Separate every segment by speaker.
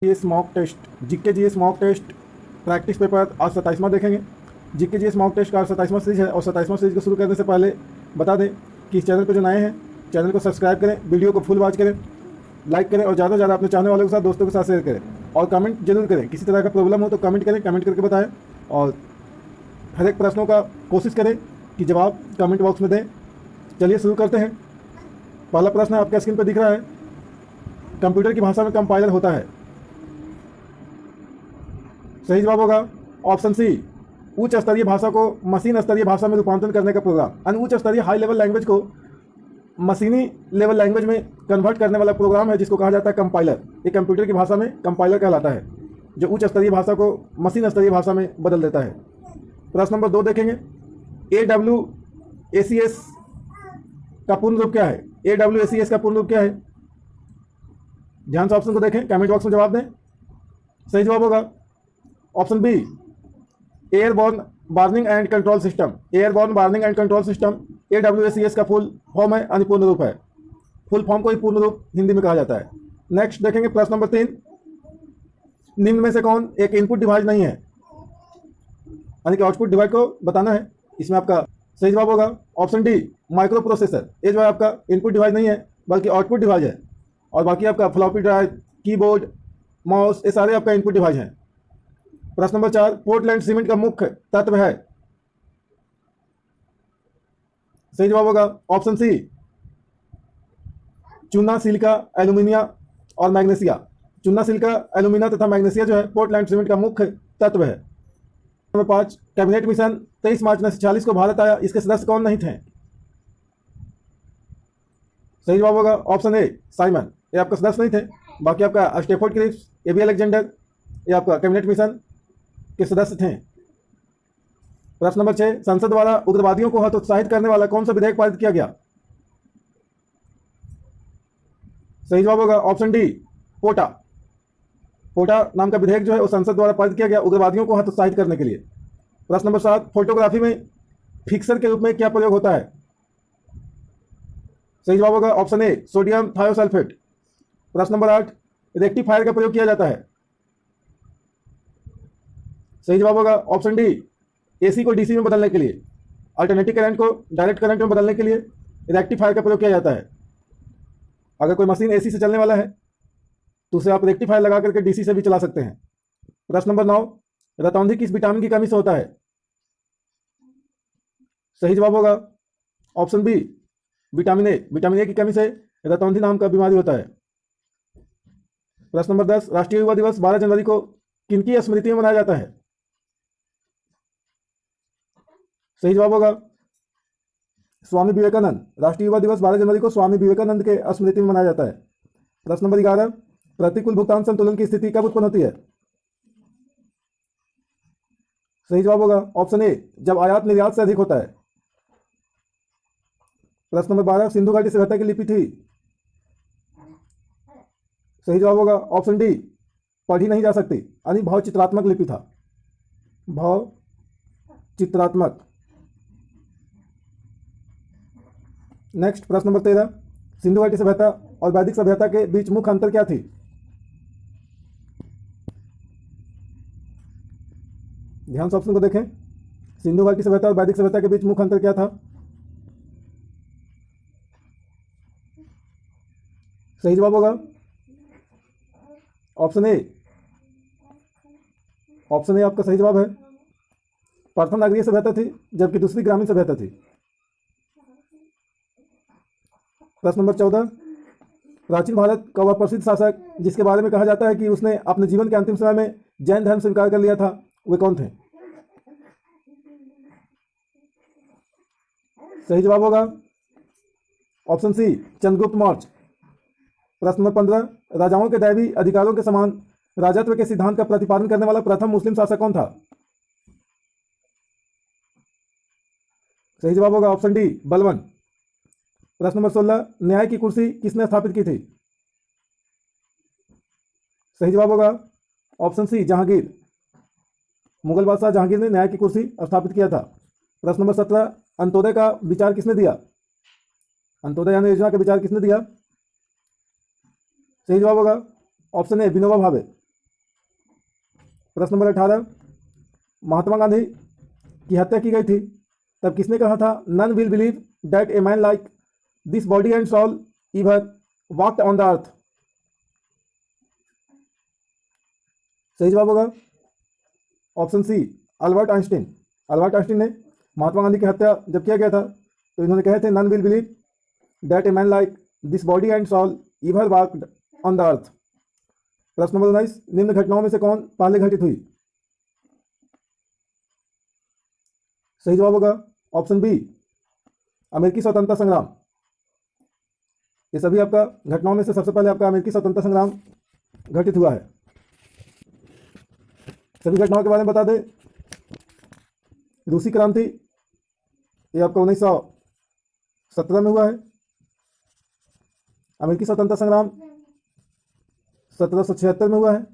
Speaker 1: GS mock test, GK GS mock test practice paper आज 27वां देखेंगे। जीके जीएस मॉक टेस्ट का 27वां series है और 27वां सीरीज को शुरू करने से पहले बता दें कि इस चैनल पर जो नए हैं चैनल को सब्सक्राइब करें, वीडियो को फुल वॉच करें, लाइक करें और ज़्यादा से ज़्यादा अपने चाहने वालों के साथ, दोस्तों के साथ शेयर करें और कमेंट जरूर करें। किसी तरह का प्रॉब्लम हो तो कमेंट करें, कमेंट करके बताएं और हर एक प्रश्नों का कोशिश करें कि जवाब कमेंट बॉक्स में दें। चलिए शुरू करते हैं। पहला प्रश्न आपके स्क्रीन पर दिख रहा है, कंप्यूटर की भाषा में कंपाइलर होता है। सही जवाब होगा ऑप्शन सी, उच्च स्तरीय भाषा को मशीन स्तरीय भाषा में रूपांतरण करने का प्रोग्राम। यानी उच्च स्तरीय हाई लेवल लैंग्वेज को मशीनी लेवल लैंग्वेज में कन्वर्ट करने वाला प्रोग्राम है जिसको कहा जाता है कंपाइलर। ये कंप्यूटर की भाषा में कंपाइलर कहलाता है, जो उच्च स्तरीय भाषा को मशीन स्तरीय भाषा में बदल देता है। प्रश्न नंबर 2 देखेंगे, AWACS का पूर्ण रूप क्या है? AWACS का पूर्ण रूप क्या है? ध्यान से ऑप्शन को देखें, कमेंट बॉक्स में जवाब दें। सही जवाब होगा option B, airborne warning and control system. Airborne warning and control system AWACS का फुल फॉर्म है, यानी पूर्ण रूप है। फुल फॉर्म को ही पूर्ण रूप हिंदी में कहा जाता है। नेक्स्ट देखेंगे प्रश्न नंबर 3, निम्न में से कौन एक इनपुट डिवाइस नहीं है? यानी कि आउटपुट डिवाइस को बताना है। इसमें आपका सही जवाब होगा ऑप्शन डी, माइक्रो प्रोसेसर। ये जो है आपका इनपुट डिवाइस नहीं है बल्कि आउटपुट डिवाइस है, और बाकी आपका फ्लॉपी ड्राइव, कीबोर्ड, माउस, ये सारे आपका इनपुट डिवाइस हैं। प्रश्न नंबर 4, पोर्टलैंड सीमेंट का मुख्य तत्व है। सही जवाब होगा ऑप्शन सी, चूना, सिलिका, एल्यूमिनिया और मैग्नीशिया। चूना, सिलिका, एल्यूमिनिया तथा मैग्नीशिया जो है पोर्टलैंड सीमेंट का मुख्य तत्व है। नंबर 5, कैबिनेट मिशन 23 मार्च 1946 को भारत आया, इसके सदस्य कौन नहीं थे? सही जवाब होगा ऑप्शन ए, साइमन। ये आपका सदस्य नहीं थे। बाकी आपका स्टेफोर्ड क्रिप्स, एबी अलेक्जेंडर, ये आपका कैबिनेट मिशन के सदस्य थे। प्रश्न नंबर 6, संसद द्वारा उग्रवादियों को हतोत्साहित करने वाला कौन सा विधेयक पारित किया गया? सही जवाब होगा ऑप्शन डी, पोटा। पोटा नाम का विधेयक जो है वो संसद द्वारा पारित किया गया उग्रवादियों को हतोत्साहित करने के लिए। प्रश्न नंबर 7, फोटोग्राफी में फिक्सर के रूप में क्या प्रयोग होता है? सही जवाब होगा ऑप्शन ए, सोडियम थायोसल्फेट। प्रश्न नंबर 8, रेक्टिफायर का प्रयोग किया जाता है। सही जवाब होगा ऑप्शन डी, एसी को डीसी में बदलने के लिए, अल्टरनेटिव करंट को डायरेक्ट करंट में बदलने के लिए रेक्टिफायर का प्रयोग किया जाता है। अगर कोई मशीन एसी से चलने वाला है तो उसे आप रेक्टिफायर लगा करके डीसी से भी चला सकते हैं। प्रश्न नंबर 9, रतौंधी किस विटामिन की कमी से होता है? सही जवाब होगा option B, vitamin A. Vitamin A की कमी से रतौंधी नाम का बीमारी होता है। प्रश्न नंबर 10, राष्ट्रीय युवा दिवस 12 जनवरी को किनकी स्मृति में मनाया जाता है? सही जवाब होगा स्वामी विवेकानंद। राष्ट्रीय युवा दिवस 12 जनवरी को स्वामी विवेकानंद के स्मृति में मनाया जाता है। प्रश्न नंबर 11, प्रतिकूल भुगतान संतुलन की स्थिति कब उत्पन्न होती है? सही जवाब होगा ऑप्शन ए, जब आयात निर्यात से अधिक होता है। प्रश्न नंबर 12, सिंधु घाटी सभ्यता की लिपि थी। सही जवाब होगा ऑप्शन डी, पढ़ी नहीं जा सकती, यानी भाव चित्रात्मक लिपि था। भाव चित्रात्मक। नेक्स्ट प्रश्न नंबर 13, सिंधु घाटी सभ्यता और वैदिक सभ्यता के बीच मुख्य अंतर क्या थी? ध्यान से ऑप्शन को देखें, सिंधु घाटी सभ्यता और वैदिक सभ्यता के बीच मुख्य अंतर क्या था? सही जवाब होगा ऑप्शन ए। ऑप्शन ए आपका सही जवाब है। प्रथम नगरीय सभ्यता थी जबकि दूसरी ग्रामीण सभ्यता थी। प्रश्न नंबर 14, प्राचीन भारत का वह प्रसिद्ध शासक जिसके बारे में कहा जाता है कि उसने अपने जीवन के अंतिम समय में जैन धर्म स्वीकार कर लिया था, वे कौन थे? सही जवाब होगा ऑप्शन सी, चंद्रगुप्त मौर्य। प्रश्न नंबर 15, राजाओं के दैवी अधिकारों के समान राजत्व के सिद्धांत का प्रतिपादन करने वाला प्रथम मुस्लिम शासक कौन था? सही जवाब होगा ऑप्शन डी, बलबन। प्रश्न नंबर 16, न्याय की कुर्सी किसने स्थापित की थी? सही जवाब होगा ऑप्शन सी, जहांगीर। मुगल बादशाह जहांगीर ने न्याय की कुर्सी स्थापित किया था। प्रश्न नंबर 17, अंत्योदय का विचार किसने दिया? अंत्योदय यानी योजना का विचार किसने दिया? सही जवाब होगा ऑप्शन ए, विनोबा भावे। प्रश्न नंबर 18, महात्मा गांधी की हत्या की गई थी तब किसने कहा था none will believe that a man like this body and soul ever walked on the earth? सही जवाब होगा option C, Albert Einstein. Albert Einstein ने महात्मा गांधी की हत्या जब किया गया था तो इन्होंने कहे थे none will believe that a man like this body and soul ever walked on the earth. प्रश्न नंबर 19, निम्न घटनाओं में से कौन पहले घटित हुई? सही जवाब होगा ऑप्शन बी, अमेरिकी स्वतंत्रता संग्राम। ये सभी आपका घटनाओं में से सबसे पहले आपका अमेरिकी स्वतंत्रता संग्राम घटित हुआ है। सभी घटनाओं के बारे में बता दें। रूसी क्रांति ये आपका 1917 में हुआ है। अमेरिकी स्वतंत्रता संग्राम 1776 में हुआ है।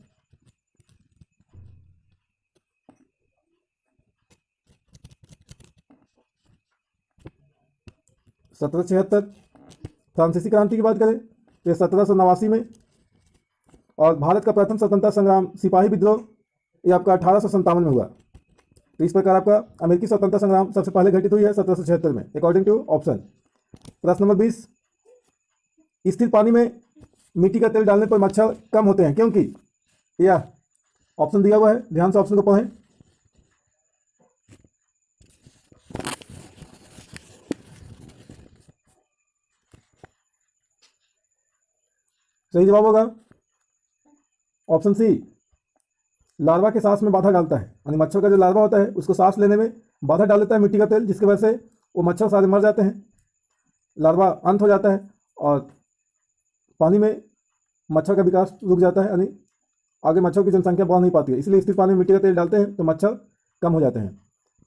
Speaker 1: फ्रांसीसी क्रांति की बात करें तो ये 1789 में, और भारत का प्रथम स्वतंत्रता संग्राम सिपाही विद्रोह ये आपका 1857 में हुआ। तो इस प्रकार आपका अमेरिकी स्वतंत्रता संग्राम सबसे पहले घटित हुई है 1776 में, अकॉर्डिंग टू ऑप्शन। प्रश्न नंबर 20, स्थिर पानी में मिट्टी का तेल डालने पर मच्छर कम होते हैं क्योंकि? या ऑप्शन दिया हुआ है, ध्यान से ऑप्शन को पढ़ें। सही जवाब होगा ऑप्शन सी, लार्वा के सांस में बाधा डालता है, यानी मच्छर का जो लार्वा होता है उसको सांस लेने में बाधा डाल देता है मिट्टी का तेल, जिसकी वजह से वो मच्छर सारे मर जाते हैं, लार्वा अंत हो जाता है और पानी में मच्छर का विकास रुक जाता है, यानी आगे मच्छर की जनसंख्या बढ़ नहीं पाती है। इसलिए स्थिर पानी में मिट्टी का तेल डालते हैं तो मच्छर कम हो जाते हैं।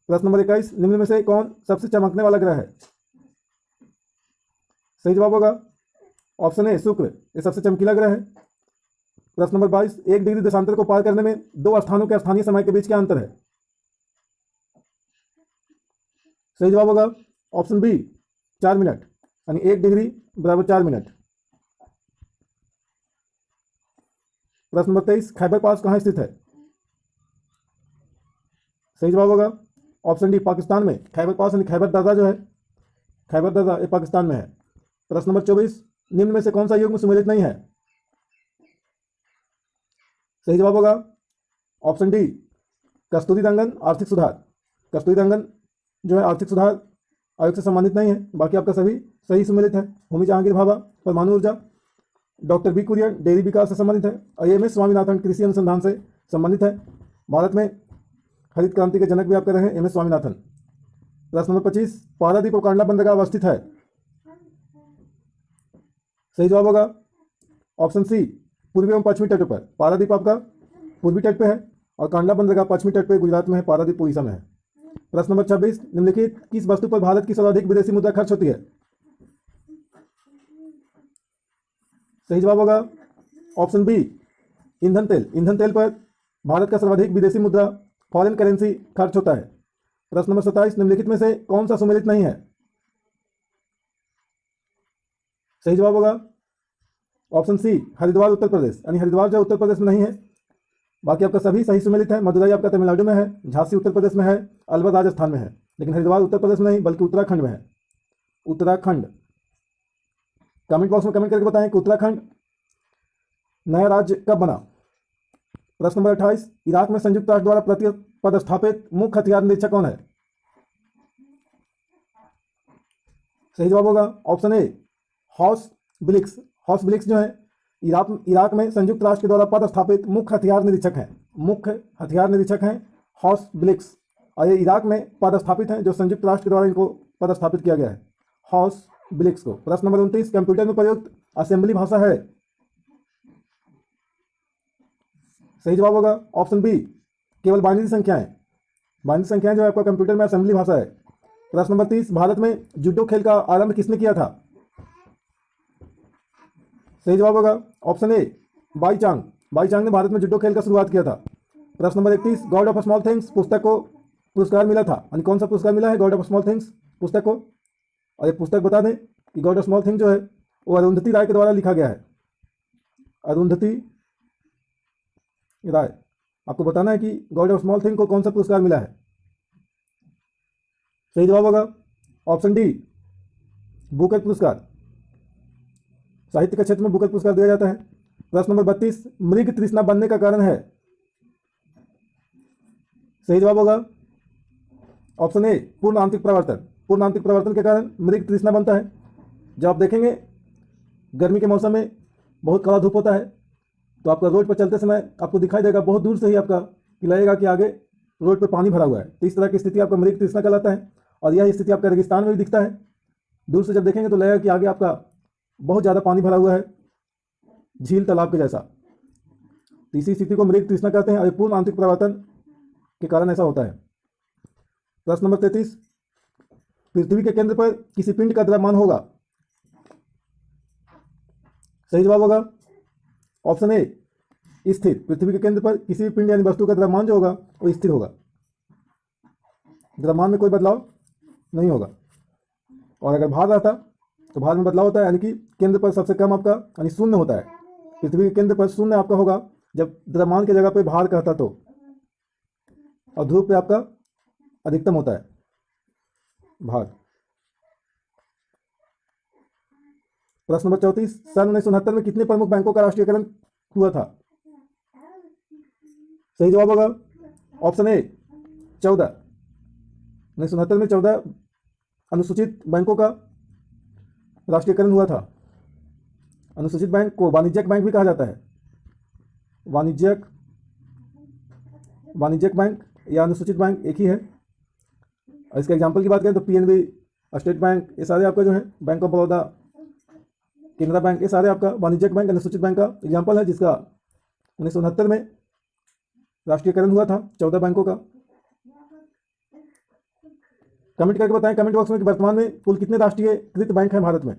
Speaker 1: प्रश्न नंबर 21, निम्न में से कौन सबसे चमकने वाला ग्रह है? सही जवाब होगा ऑप्शन ए, शुक्र। ये सबसे चमकीला ग्रह है। प्रश्न नंबर 22, 1 डिग्री देशांतर को पार करने में दो स्थानों के स्थानीय समय के बीच क्या अंतर है? सही जवाब होगा ऑप्शन बी, 4 मिनट, यानी 1 डिग्री बराबर 4 मिनट। प्रश्न नंबर 23, खैबर पास कहाँ स्थित है? सही जवाब होगा ऑप्शन डी, पाकिस्तान में। खैबर पास यानी खैबर दर्रा जो है, खैबर दर्रा ये पाकिस्तान में है। प्रश्न नंबर 24, निम्न में से कौन सा युग्म सुमेलित नहीं है? सही जवाब होगा ऑप्शन डी, कस्तूरी रंगन आर्थिक सुधार। कस्तूरी रंगन जो है आर्थिक सुधार आयोग से संबंधित नहीं है, बाकी आपका सभी सही सुमेलित है। होमी जहांगीर भाभा परमाणु ऊर्जा, डॉक्टर बी कुरियन डेयरी विकास से संबंधित है, और एम एस स्वामीनाथन कृषि अनुसंधान से संबंधित है। भारत में हरित क्रांति के जनक भी आपके रहे एम एस स्वामीनाथन। प्रश्न नंबर 25, पारादीप और कांडला बंदरगाह अवस्थित है? सही जवाब होगा ऑप्शन सी, पूर्वी एवं पश्चिमी तटों पर। पारादीप आपका पूर्वी तट पे है और कांडला बंदरगाह पश्चिमी तट पे गुजरात में है, पारादीप उड़ीसा में है। प्रश्न नंबर 26, निम्नलिखित किस वस्तु पर भारत की सर्वाधिक विदेशी मुद्रा खर्च होती है? सही जवाब होगा ऑप्शन बी, ईंधन तेल। ईंधन तेल पर भारत का सर्वाधिक विदेशी मुद्रा फॉरेन करेंसी खर्च होता है। प्रश्न नंबर 27, निम्नलिखित में से कौन सा सुमेलित नहीं है? सही जवाब होगा ऑप्शन सी, हरिद्वार उत्तर प्रदेश, यानी हरिद्वार जो उत्तर प्रदेश में नहीं है, बाकी आपका सभी सही सुमेलित है। मदुरई आपका तमिलनाडु में है, झांसी उत्तर प्रदेश में है, अलवर राजस्थान में है, लेकिन हरिद्वार उत्तर प्रदेश में नहीं बल्कि उत्तराखंड में है। उत्तराखंड। कमेंट बॉक्स में कमेंट करके बताएं कि उत्तराखंड नया राज्य कब बना। प्रश्न नंबर 28, इराक में संयुक्त राष्ट्र द्वारा पदस्थापित मुख्य हथियार निरीक्षक कौन है? सही जवाब होगा ऑप्शन ए, हॉस ब्लिक्स। हॉस ब्लिक्स जो है इराक में संयुक्त राष्ट्र के द्वारा पदस्थापित मुख्य हथियार निरीक्षक हैं। मुख्य हथियार निरीक्षक हैं हॉस ब्लिक्स, और ये इराक में पदस्थापित हैं, जो संयुक्त राष्ट्र के द्वारा इनको पदस्थापित किया गया है, हॉस ब्लिक्स को। प्रश्न नंबर 29, कंप्यूटर में प्रयुक्त असेंबली भाषा है? सही जवाब होगा ऑप्शन बी, केवल बाइनरी संख्याएं। बाइनरी संख्याएं जो है आपका कंप्यूटर में असेंबली भाषा है। प्रश्न नंबर 30, भारत में जूडो खेल का आरंभ किसने किया था? सही जवाब होगा option A, Bai Chang. Bai Chang ने भारत में जूडो खेल का शुरुआत किया था। प्रश्न number 31, God of small things पुस्तक को पुरस्कार मिला था, यानी कौन सा पुरस्कार मिला है गॉड ऑफ स्मॉल थिंग्स पुस्तक को? और ये पुस्तक बता दें कि गॉड ऑफ स्मॉल थिंग जो है वो अरुंधति राय के द्वारा लिखा गया है। अरुंधति राय। आपको बताना है कि गॉड ऑफ स्मॉल थिंग को कौन सा पुरस्कार मिला है। सही जवाब होगा ऑप्शन डी, बुकर पुरस्कार। साहित्य के क्षेत्र में बुकर पुरस्कार दिया जाता है। प्रश्न नंबर 32, मृग तृष्णा बनने का कारण है। सही जवाब होगा ऑप्शन ए, पूर्ण आंतरिक प्रवर्तन। पूर्ण आंतरिक प्रवर्तन के कारण मृग तृष्णा बनता है। जब आप देखेंगे गर्मी के मौसम में बहुत कड़ा धूप होता है, तो आपका रोड पर चलते समय आपको दिखाई देगा बहुत दूर से ही आपका कि लगेगा कि आगे रोड पर पानी भरा हुआ है। तो इस तरह की स्थिति आपका मृग तृष्णा कहलाता है। और यह स्थिति आपका रेगिस्तान में भी दिखता है। दूर से जब देखेंगे तो लगेगा कि आगे आपका बहुत ज़्यादा पानी भरा हुआ है, झील तालाब के जैसा। तो इसी स्थिति को मृग तृष्णा कहते हैं और पूर्ण आंतरिक प्रवर्तन के कारण ऐसा होता है। प्रश्न नंबर 33, पृथ्वी के केंद्र पर किसी पिंड का द्रव्यमान होगा। सही जवाब होगा ऑप्शन ए, स्थिर। पृथ्वी के केंद्र पर किसी भी पिंड यानी वस्तु का द्रव्यमान जो होगा वो स्थिर होगा, द्रव्यमान में कोई बदलाव नहीं होगा। और अगर भार रहता तो भार में बदलाव होता है, यानी कि केंद्र पर सबसे कम आपका यानी शून्य होता है। पृथ्वी के केंद्र पर शून्य आपका होगा जब द्रव्यमान की जगह पे भार कहता तो, और ध्रुव पे आपका अधिकतम होता है भार। प्रश्न नंबर 34, सन 1969 में कितने प्रमुख बैंकों का राष्ट्रीयकरण हुआ था। सही जवाब होगा ऑप्शन ए, 14। 1969 में 14 अनुसूचित बैंकों का राष्ट्रीयकरण हुआ था। अनुसूचित बैंक को वाणिज्यिक बैंक भी कहा जाता है। वाणिज्यिक बैंक या अनुसूचित बैंक एक ही है। और इसके एग्जाम्पल की बात करें तो पीएनबी, स्टेट बैंक, ये सारे आपका जो है, bank of Baroda, Canara bank, ये सारे आपका वाणिज्यिक बैंक अनुसूचित बैंक का एग्जाम्पल है, जिसका 1969 में राष्ट्रीयकरण हुआ था 14 बैंकों का। कमेंट करके बताएं कमेंट बॉक्स में कि वर्तमान में कुल कितने राष्ट्रीयकृत बैंक हैं भारत में।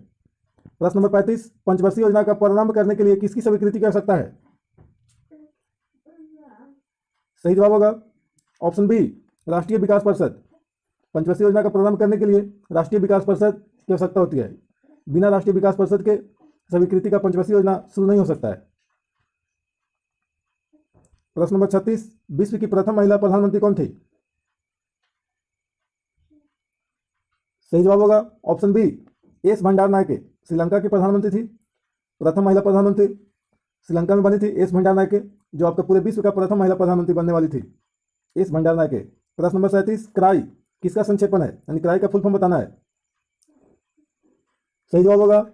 Speaker 1: प्रश्न नंबर 35, पंचवर्षीय योजना का प्रारंभ करने के लिए किसकी स्वीकृति की आवश्यकता है। सही जवाब होगा ऑप्शन बी, राष्ट्रीय विकास परिषद। पंचवर्षीय योजना का प्रारंभ करने के लिए राष्ट्रीय विकास परिषद की आवश्यकता होती है। बिना राष्ट्रीय विकास परिषद के स्वीकृति का पंचवर्षीय योजना शुरू नहीं हो सकता है। प्रश्न नंबर 36, विश्व की प्रथम महिला प्रधानमंत्री कौन थी। सही जवाब होगा ऑप्शन बी, एस भंडार नायके। श्रीलंका की प्रधानमंत्री थी, प्रथम महिला प्रधानमंत्री श्रीलंका में बनी थी एस भंडार नायके, जो आपका पूरे विश्व का प्रथम महिला प्रधानमंत्री बनने वाली थी, एस भंडार नायके। प्रश्न नंबर 37, क्राई किसका संक्षेपण है, यानी क्राई का फुल फॉर्म बताना है। सही जवाब होगा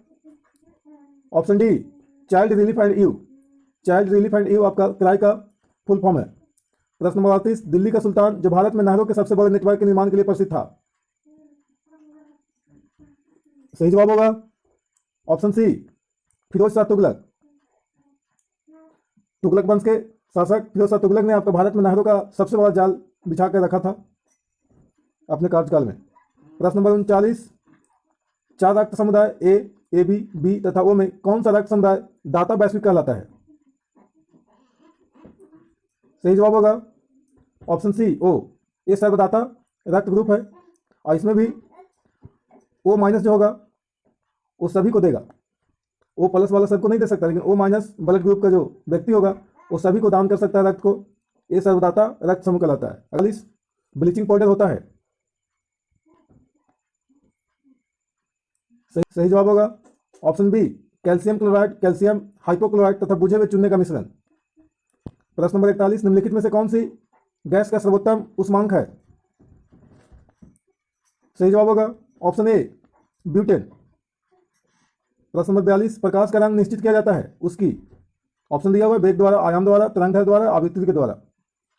Speaker 1: option D, child relief and you. Child relief and you आपका क्राई का फुल फॉर्म है। प्रश्न नंबर 38, दिल्ली का सुल्तान जो भारत में नहरों के सबसे बड़े नेटवर्क के निर्माण के लिए प्रसिद्ध था। सही जवाब होगा ऑप्शन सी, फिरोज शाह तुगलक। तुगलक वंश के शासक फिरोज शाह तुगलक ने आपका भारत में नहरों का सबसे बड़ा जाल बिछा कर रखा था अपने कार्यकाल में। प्रश्न नंबर 39, चार रक्त समुदाय ए बी, बी तथा ओ में कौन सा रक्त समुदाय दाता वैश्विक कहलाता है। सही जवाब होगा ऑप्शन सी, ओ। ये सर्वदाता रक्त ग्रुप है और इसमें भी ओ माइनस जो होगा वो सभी को देगा। ओ प्लस वाला सबको नहीं दे सकता, लेकिन ओ माइनस ब्लड ग्रुप का जो व्यक्ति होगा वो सभी को दान कर सकता है रक्त को। ये सर्वदाता रक्त समूह कहलाता है। अगली ब्लीचिंग पाउडर होता है। सही जवाब होगा option B, calcium chloride, calcium hypochloride तथा बुझे हुए चूने का मिश्रण। प्रश्न नंबर 41, निम्नलिखित में से कौन सी गैस का सर्वोत्तम उष्मांक है। सही जवाब होगा ऑप्शन ए, ब्यूटेन। प्रश्न नंबर 42, प्रकाश का रंग निश्चित किया जाता है उसकी। ऑप्शन दिया हुआ है वेग द्वारा, आयाम द्वारा, तरंगदैर्घ्य द्वारा, आवृत्ति के द्वारा।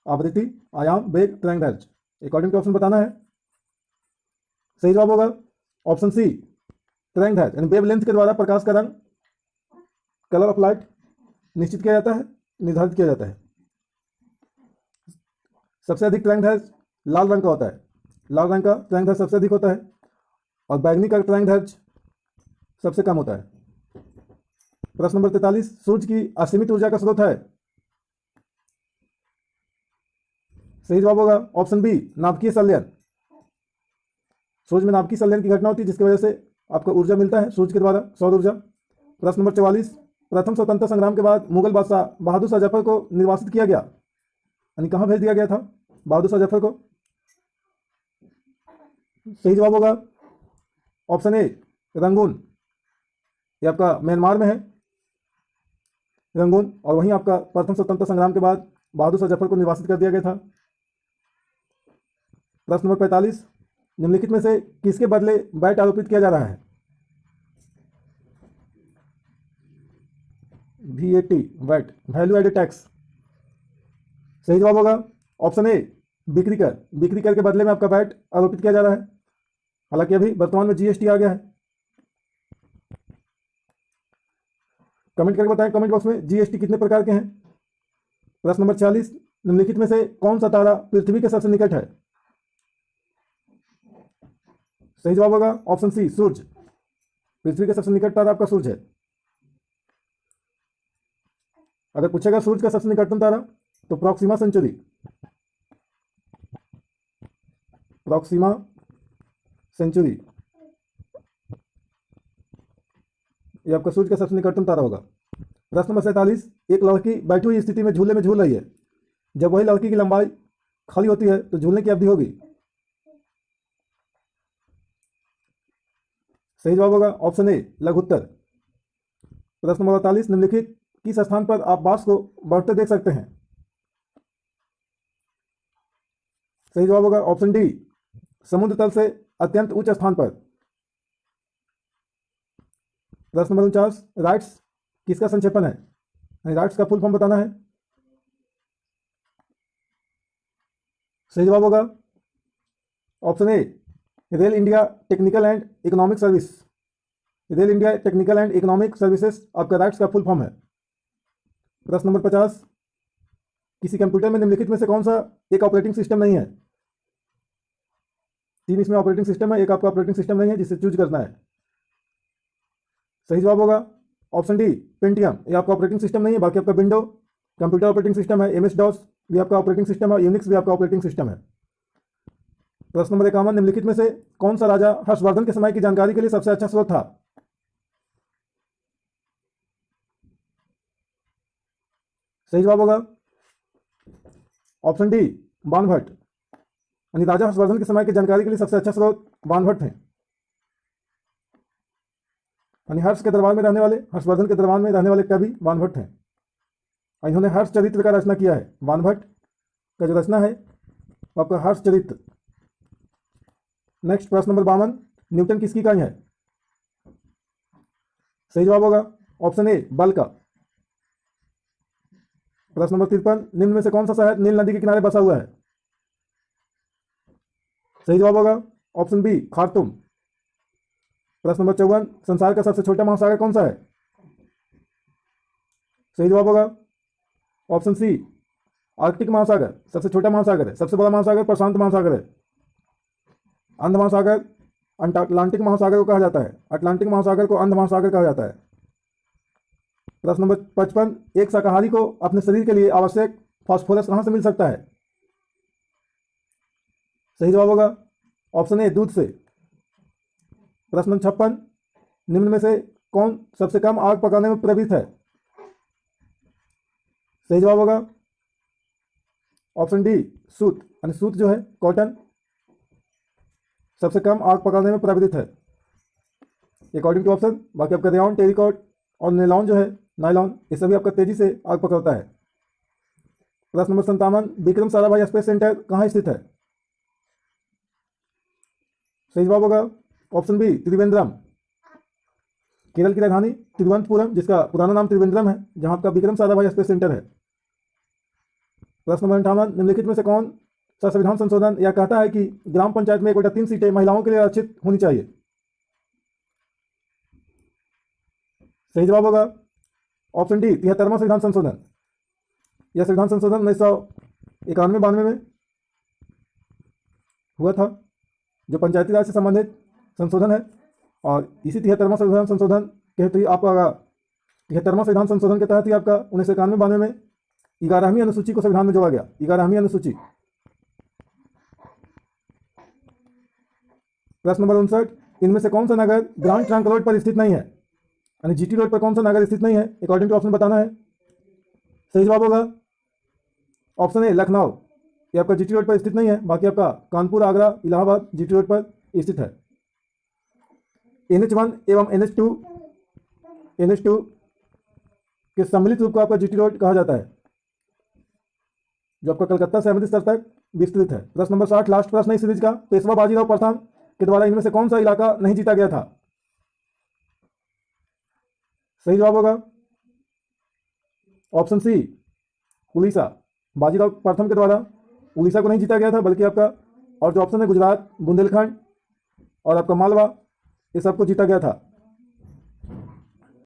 Speaker 1: आवृत्ति, आयाम, वेग, तरंगदैर्घ्य, अकॉर्डिंग टू ऑप्शन बताना है। सही जवाब होगा ऑप्शन सी, तरंगदैर्घ्य यानी वेवलेंथ के द्वारा प्रकाश का रंग, कलर ऑफ लाइट निश्चित किया जाता है, निर्धारित किया जाता है। सबसे अधिक तरंगदैर्घ्य लाल रंग का होता है। लाल रंग का तरंगदैर्घ्य सबसे अधिक होता है और बैगनी का तरंगदैर्घ्य सबसे कम होता है। प्रश्न नंबर 43, सूर्य की असीमित ऊर्जा का स्रोत है। सही जवाब होगा ऑप्शन बी, नाभिकीय संलयन। सूर्य में नाभिकीय संलयन की घटना होती है जिसकी वजह से आपको ऊर्जा मिलता है सूर्य के द्वारा, सौर ऊर्जा। प्रश्न नंबर 44, प्रथम स्वतंत्रता संग्राम के बाद मुगल बादशाह बहादुर शाह जफर को निर्वासित किया गया। यानी कहाँ भेज दिया गया था बहादुर शाह जफर को? सही जवाब होगा ऑप्शन ए रंगून। ये आपका म्यांमार में है रंगून, और वहीं आपका प्रथम स्वतंत्रता संग्राम के बाद बहादुर शाह जफर को निर्वासित कर दिया गया था। प्रश्न नंबर 45, निम्नलिखित में से किसके बदले वैट आरोपित किया जा रहा है? VAT VAT, value added tax. सही जवाब होगा ऑप्शन ए बिक्री कर। बिक्री कर के बदले में आपका वैट आरोपित किया जा रहा है। हालांकि अभी वर्तमान में GST आ गया है। कमेंट करके बताएं कमेंट बॉक्स में GST कितने प्रकार के हैं। प्रश्न नंबर 46, निम्नलिखित में से कौन सा तारा पृथ्वी के सबसे निकट है? सही जवाब होगा ऑप्शन सी सूर्य। पृथ्वी के सबसे निकट तारा आपका सूर्य है। अगर पूछेगा सूर्य का सबसे निकटतम तारा तो प्रॉक्सिमा सेंचुरी, प्रॉक्सिमा सेंचुरी ये आपका सूर्य का सबसे निकटतम तारा होगा। प्रश्न नंबर 47, एक लड़की बैठी हुई स्थिति में झूले में झूल रही है। जब वही लड़की की लंबाई खाली होती है तो झूलने की अवधि होगी। सही जवाब होगा ऑप्शन ए लघुत्तर। प्रश्न नंबर 48, निम्नलिखित किस स्थान पर आप बांस को बढ़ते देख सकते हैं? सही जवाब होगा ऑप्शन डी समुद्र तल से अत्यंत उच्च स्थान पर। प्रश्न नंबर 49, राइट्स किसका संक्षेपण है? राइट्स का फुल फॉर्म बताना है। सही जवाब होगा option A rail India technical and economic service. Rail India technical and economic services आपका राइट्स का फुल फॉर्म है। प्रश्न नंबर 50, किसी कंप्यूटर में निम्नलिखित में से कौन सा एक ऑपरेटिंग सिस्टम नहीं है? 3 इसमें ऑपरेटिंग सिस्टम है, एक आपका ऑपरेटिंग सिस्टम नहीं है जिसे चूज करना है। सही जवाब होगा ऑप्शन डी पेंटियम। ये आपका ऑपरेटिंग सिस्टम नहीं है, बाकी आपका विंडो कंप्यूटर ऑपरेटिंग सिस्टम है, MS DOS भी आपका ऑपरेटिंग सिस्टम है, यूनिक्स भी आपका ऑपरेटिंग सिस्टम है। प्रश्न नंबर 51, निम्नलिखित में से कौन सा राजा हर्षवर्धन के समय की जानकारी के लिए सबसे अच्छा स्रोत था? सही जवाब होगा ऑप्शन डी बाणभट्ट। यानी राजा हर्षवर्धन के समय की जानकारी के लिए सबसे अच्छा स्रोत बाणभट्ट है। यानी हर्ष के दरबार में रहने वाले, हर्षवर्धन के दरबार में रहने वाले कवि बाणभट्ट हैं और इन्होंने हर्ष चरित्र का रचना किया है। बाणभट्ट का जो रचना है वो आपका हर्ष चरित्र। नेक्स्ट प्रश्न नंबर 52, न्यूटन किसकी इकाई है? सही जवाब होगा ऑप्शन ए बल का। प्रश्न नंबर 53, निम्न में से कौन सा शहर नील नदी के किनारे बसा हुआ है? सही जवाब होगा ऑप्शन बी खार्तूम। प्रश्न नंबर 54, संसार का सबसे छोटा महासागर कौन सा है? सही जवाब होगा ऑप्शन सी आर्कटिक महासागर सबसे छोटा महासागर है। सबसे बड़ा महासागर प्रशांत महासागर है। अंध महासागर अटलांटिक महासागर को कहा जाता है। अटलांटिक महासागर को अंध महासागर कहा जाता है। प्रश्न नंबर 55, एक शाकाहारी को अपने शरीर के लिए आवश्यक फास्फोरस कहां से मिल सकता है? सही जवाब होगा ऑप्शन ए दूध से। प्रश्न नंबर 56, निम्न में से कौन सबसे कम आग पकाने में प्रवृत्त है? सही जवाब होगा ऑप्शन डी सूत। यानी सूत जो है कॉटन सबसे कम आग पकाने में प्रवृत्त है अकॉर्डिंग टू ऑप्शन। बाकी आपका रेयॉन, टेरिकॉट और नेलॉन जो है नायलॉन, ये सभी आपका तेजी से आग पकड़ता है। प्रश्न number 57, Vikram Sarabhai space centre कहाँ स्थित है? सही जवाब होगा ऑप्शन बी त्रिवेंद्रम। केरल की राजधानी तिरुवनंतपुरम, जिसका पुराना नाम त्रिवेंद्रम है, जहां आपका विक्रम साराभाई स्पेस सेंटर है। प्रश्न नंबर 58, निम्नलिखित में से कौन सा संविधान संशोधन यह कहता है कि ग्राम पंचायत में 1/3 सीटें महिलाओं के लिए आरक्षित होनी चाहिए? सही जवाब होगा ऑप्शन डी 73वां संविधान संशोधन। यह संविधान संशोधन 1991-92 में हुआ था, जो पंचायती राज से संबंधित संशोधन है। और इसी 73वां संविधान संशोधन के तहत ही आपका 73वां संविधान संशोधन के तहत ही आपका 1991-92 में 11वीं अनुसूची को संविधान में जोड़ा गया। 11वीं अनुसूची। प्रश्न नंबर 59, इनमें से कौन सा नगर ग्रांड ट्रंक रोड पर स्थित नहीं है? यानी GT रोड पर कौन सा नगर स्थित नहीं है अकॉर्डिंग टू ऑप्शन बताना है। सही जवाब होगा ऑप्शन ए लखनऊ, ये आपका जीटी रोड पर स्थित नहीं है, बाकी आपका कानपुर, आगरा, इलाहाबाद जीटी रोड पर स्थित है। NH1 एवं NH2 के सम्मिलित रूप को आपका जीटी रोड कहा जाता है, जो आपका कलकत्ता से अमृतसर तक विस्तृत है। प्रश्न नंबर 60, लास्ट प्रश्न है इस सीरीज का। पेशवा बाजीराव प्रथम के द्वारा इनमें से कौन सा इलाका नहीं जीता गया था? सही जवाब होगा ऑप्शन सी, उड़ीसा। बाजीराव प्रथम के द्वारा उड़ीसा को नहीं जीता गया था, बल्कि आपका और जो ऑप्शन है गुजरात, बुंदेलखंड और आपका मालवा, ये सबको जीता गया था।